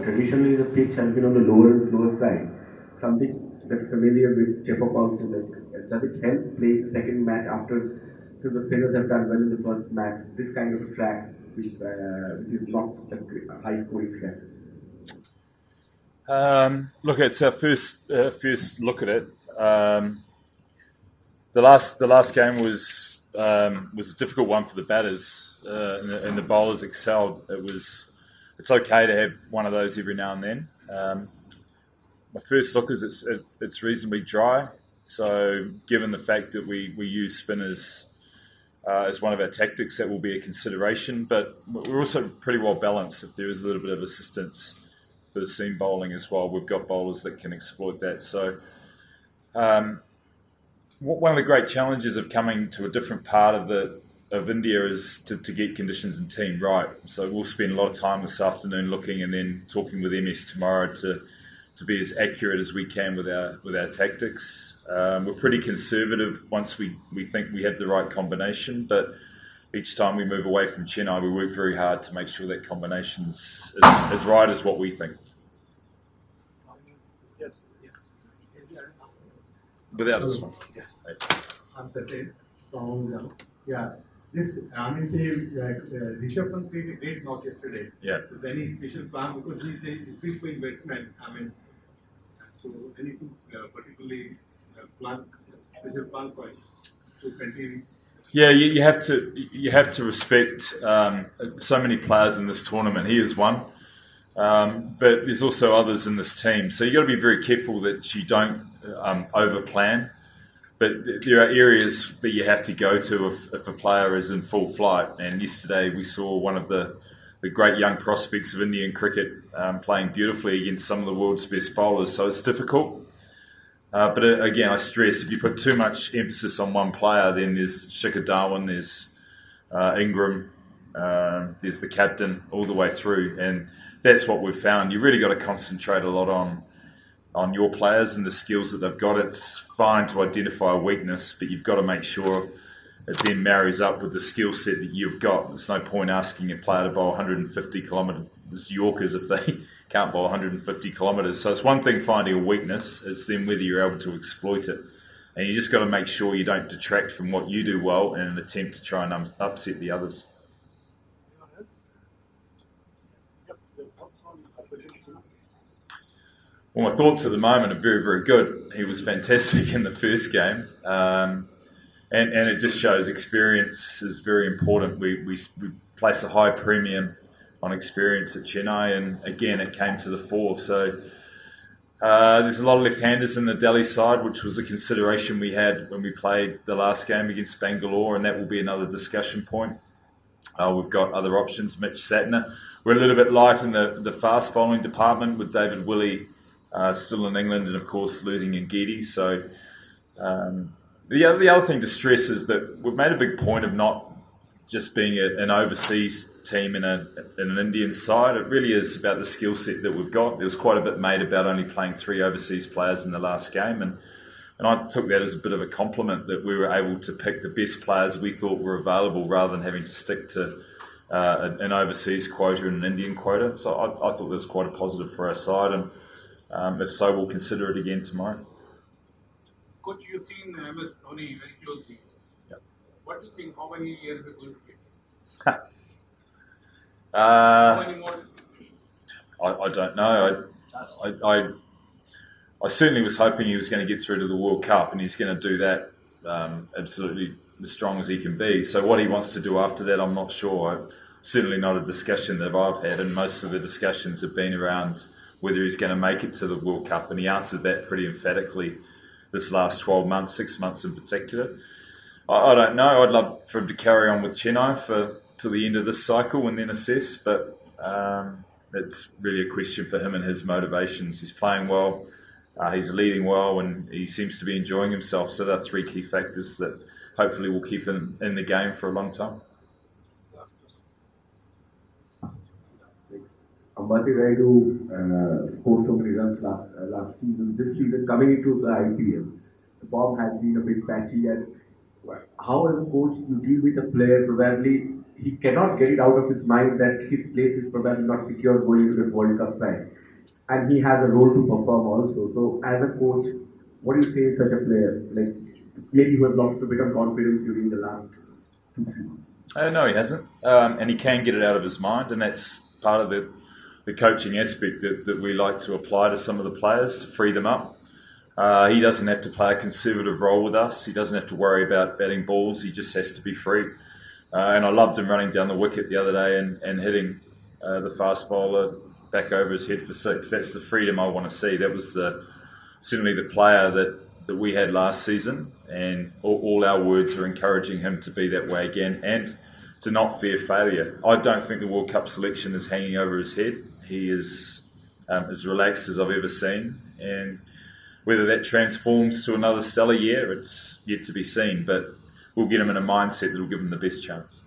Traditionally, the pitch has been on the lower side. Something that's familiar with Chepo also. Like, does it help playing the second match after? Because the spinners have done well in the first match. This kind of track, which is not a high scoring track. Look, it's our first look at it. The last game was a difficult one for the batters, and the bowlers excelled. It's okay to have one of those every now and then. My first look is it's reasonably dry. So given the fact that we use spinners as one of our tactics, that will be a consideration. But we're also pretty well balanced. If there is a little bit of assistance for the seam bowling as well, we've got bowlers that can exploit that. So one of the great challenges of coming to a different part of India is to get conditions and team right. So we'll spend a lot of time this afternoon looking and then talking with MS tomorrow to be as accurate as we can with our tactics. We're pretty conservative once we think we have the right combination, but each time we move away from Chennai, we work very hard to make sure that combination's as right as what we think. Yes. Without this one. Yeah. I'm Sachin from yeah. This I mean, say Rishabh Pant played a great knock yesterday. Yeah. Is there any special plan because he's a free swing batsman? I mean, so anything particularly special plan for him to continue? Yeah, you have to respect so many players in this tournament. He is one, but there's also others in this team. So you got to be very careful that you don't overplan. But there are areas that you have to go to if a player is in full flight. And yesterday we saw one of the great young prospects of Indian cricket playing beautifully against some of the world's best bowlers. So it's difficult. But again, I stress, if you put too much emphasis on one player, then there's Shikhar Dhawan, there's Ingram, there's the captain all the way through. And that's what we've found. You really got to concentrate a lot on your players and the skills that they've got. It's fine to identify a weakness, but you've got to make sure it then marries up with the skill set that you've got. There's no point asking a player to bowl 150 kilometres Yorkers if they can't bowl 150 kilometres. So it's one thing finding a weakness, it's then whether you're able to exploit it. And you just got to make sure you don't detract from what you do well in an attempt to try and upset the others. Well, my thoughts at the moment are very, very good. He was fantastic in the first game. And it just shows experience is very important. We place a high premium on experience at Chennai, and again, it came to the fore. So there's a lot of left-handers in the Delhi side, which was a consideration we had when we played the last game against Bangalore, and that will be another discussion point. We've got other options. Mitch Satner. We're a little bit light in the fast bowling department with David Willey still in England, and of course losing Ngidi. So the other thing to stress is that we've made a big point of not just being an overseas team in an Indian side. It really is about the skill set that we've got. There was quite a bit made about only playing 3 overseas players in the last game, and I took that as a bit of a compliment that we were able to pick the best players we thought were available rather than having to stick to an overseas quota and an Indian quota. So I thought that was quite a positive for our side, and if so, we'll consider it again tomorrow. Coach, you've seen MS Dhoni very closely. Yep. What do you think? How many years are going to take? How many more? I don't know. I certainly was hoping he was going to get through to the World Cup, and he's going to do that absolutely as strong as he can be. So what he wants to do after that, I'm not sure. Certainly not a discussion that I've had, and most of the discussions have been around whether he's going to make it to the World Cup, and he answered that pretty emphatically this last 12 months, 6 months in particular. I don't know. I'd love for him to carry on with Chennai till the end of this cycle and then assess, but it's really a question for him and his motivations. He's playing well, he's leading well, and he seems to be enjoying himself. So there are 3 key factors that hopefully will keep him in the game for a long time. Ambati Raidu scored so many runs last season. This season, coming into the IPL, the form has been a bit patchy. And how, as a coach, you deal with a player? Probably he cannot get it out of his mind that his place is probably not secure going into the World Cup side. And he has a role to perform also. So as a coach, what do you say to such a player? Like maybe who has lost a bit of confidence during the last 2-3 months. No, he hasn't. And he can get it out of his mind, and that's part of the coaching aspect that we like to apply to some of the players to free them up. He doesn't have to play a conservative role with us. He doesn't have to worry about batting balls. He just has to be free. And I loved him running down the wicket the other day and hitting the fast bowler back over his head for 6. That's the freedom I want to see. That was certainly the player that we had last season, and all our words are encouraging him to be that way again and to not fear failure. I don't think the World Cup selection is hanging over his head. He is as relaxed as I've ever seen, and whether that transforms to another stellar year, it's yet to be seen, but we'll get him in a mindset that will give him the best chance.